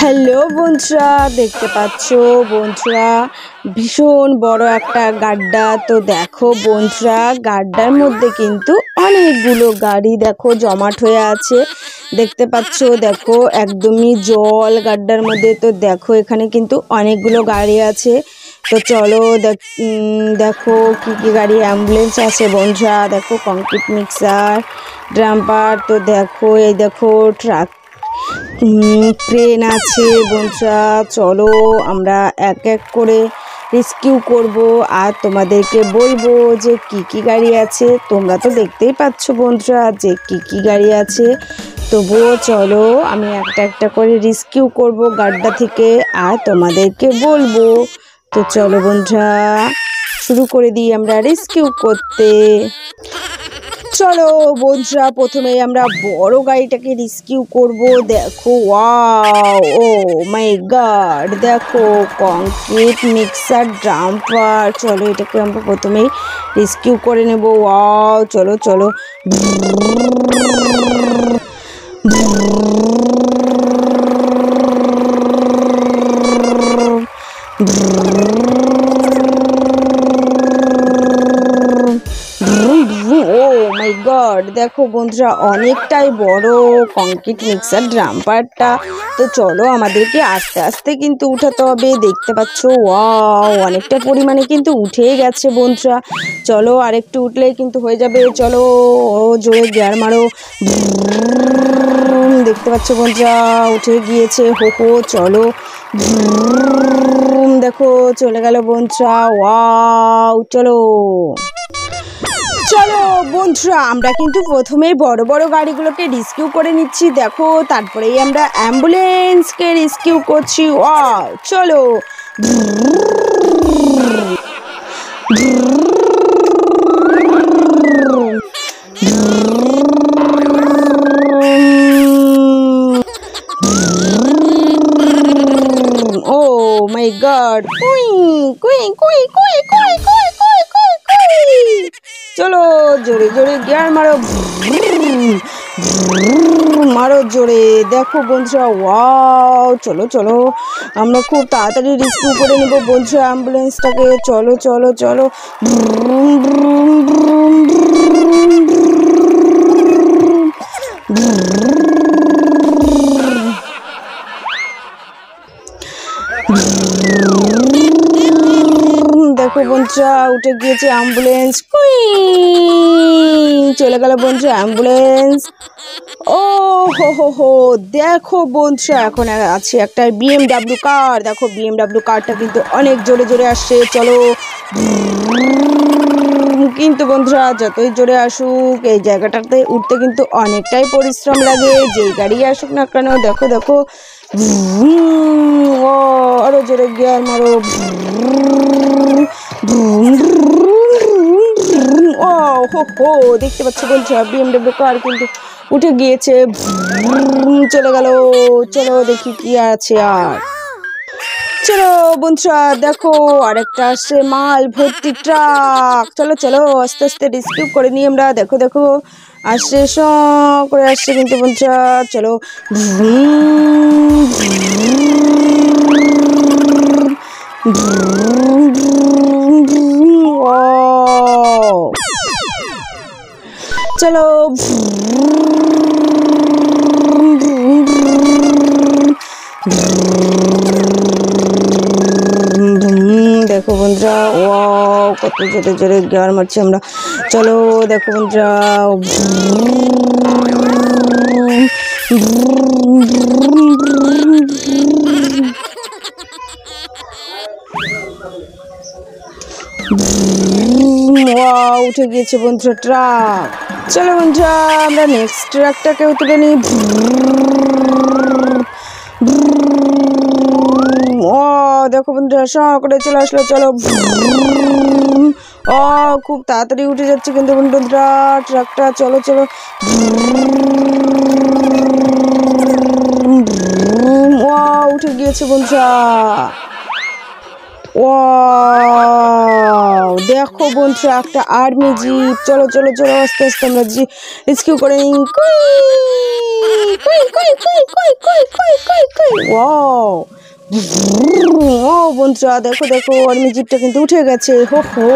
Hello বন্ধুরা, দেখতে পাচ্ছ বন্ধুরা ভীষণ বড় একটা গাড্ডা। তো দেখো বন্ধুরা, গাড্ডার মধ্যে কিন্তু অনেকগুলো গাড়ি দেখো জমাট হয়ে আছে। দেখতে পাচ্ছ, দেখো একদমই জল গাড্ডার মধ্যে। তো দেখো এখানে কিন্তু অনেকগুলো গাড়ি আছে। তো চলো দেখো কি কি গাড়ি। অ্যাম্বুলেন্স আছে বন্ধুরা, দেখো কংক্রিট মিক্সার, ড্রাম্পার। তো দেখো এই দেখো ট্রাক, ট্রেন আছে বন্ধুরা। চলো আমরা এক এক করে রেস্কিউ করব আর তোমাদেরকে বলবো যে কি কি গাড়ি আছে। তোমরা তো দেখতেই পাচ্ছ বন্ধুরা যে কি কি গাড়ি আছে। তবুও চলো আমি একটা একটা করে রেস্কিউ করব গাড্ডা থেকে আর তোমাদেরকে বলবো। তো চলো বন্ধুরা শুরু করে দিই আমরা রেস্কিউ করতে। চলো বন্ধুরা, প্রথমে আমরা বড় গাড়িটাকে রেস্কিউ করব। দেখো ওয়াও, ও মাই গড, দেখো কংক্রিট মিক্সার ডাম্পার। চলো এটাকে আমরা প্রথমেই রেস্কিউ করে নেব। ওয়াও, চলো চলো। ও মাই গড, দেখো বন্ধুরা অনেকটাই বড় কংক্রিট মিক্সার ড্রাম্পারটা। তো চলো আমাদেরকে আস্তে আস্তে কিন্তু উঠাতে হবে। দেখতে পাচ্ছ ওয়াও, অনেকটা পরিমাণে কিন্তু উঠেই গেছে বন্ধুরা। চলো আরেকটু উঠলেই কিন্তু হয়ে যাবে। চলো জোরে গিয়ার মারো। দেখতে পাচ্ছ বন্ধুরা উঠে গিয়েছে। হো হো, চলো দেখো চলে গেল বন্ধুরা। ওয়াও, চলো চলো বন্ধুরা, আমরা কিন্তু প্রথমেই বড় বড় গাড়িগুলোকে রেস্কিউ করে নিচ্ছি। দেখো তারপরেই আমরা অ্যাম্বুলেন্সকে রেস্কিউ করছি। ওয়াও, চলো। ও মাই গড, কুই কুই কুই কুই কুই কুই কুই কুই কুই। চলো জোরে জোরে গিয়ার মারো, মারো জোরে। দেখো বন্ধুরা ওয়াও, চলো চলো আমরা খুব তাড়াতাড়ি রেস্কিউ করে নেব বন্ধুরা অ্যাম্বুলেন্সটাকে। চলো চলো চলো। দেখো বন্ধুরা উঠে গিয়েছে অ্যাম্বুলেন্স। চলে গেল বন্ধুরা অ্যাম্বুলেন্স। ও হো হো হো, দেখো বন্ধুরা এখন আছে একটা BMW কার। দেখো BMW কারটা কিন্তু অনেক জোরে জোরে আসছে। চলো, কিন্তু বন্ধুরা যতই জোরে আসুক এই জায়গাটাতে উঠতে কিন্তু অনেকটাই পরিশ্রম লাগে, যেই গাড়ি আসুক না কেন। দেখো দেখো, ও আরো জোরে গিয়ার মারো। ও হো হো, দেখতে পাচ্ছ বন্ধুরা BMW কার কিন্তু উঠে গিয়েছে, চলে গেল। চলো দেখি কি আছে আর। চলো বন্ধুরা দেখো আরেকটা আসছে মাল ভর্তি ট্রাক। চলো চলো আস্তে আস্তে রেস্কিউ করে নিই আমরা। দেখো দেখো আসছে, করে আসছে কিন্তু বন্ধুরা। চলো, চলো দেখো বন্ধুরা ওয়াও, কত জোরে জোরে গিয়ার মারছি আমরা। চলো দেখো বন্ধুরা, ওয়াও উঠে গিয়েছে বন্ধুরা ট্রাক। চলো বন্ধুরা আমরা নেক্সট ট্রাকটাকেও তুলে নিই। ও দেখো বন্ধুরা করে চলে আসলো। চলো, ও খুব তাড়াতাড়ি উঠে যাচ্ছে কিন্তু বন্ধুরা ট্রাকটা। চলো চলো, ও উঠে গিয়েছে বন্ধুরা। ও দেখো বন্ধুরা একটা আর্মি জিপ। চলো চলো চলো আস্তে আস্তে আমরা রেস্কিউ করে নিই। ও বন্ধুরা দেখো দেখো আর্মি জিপটা কিন্তু উঠে গেছে। হো হো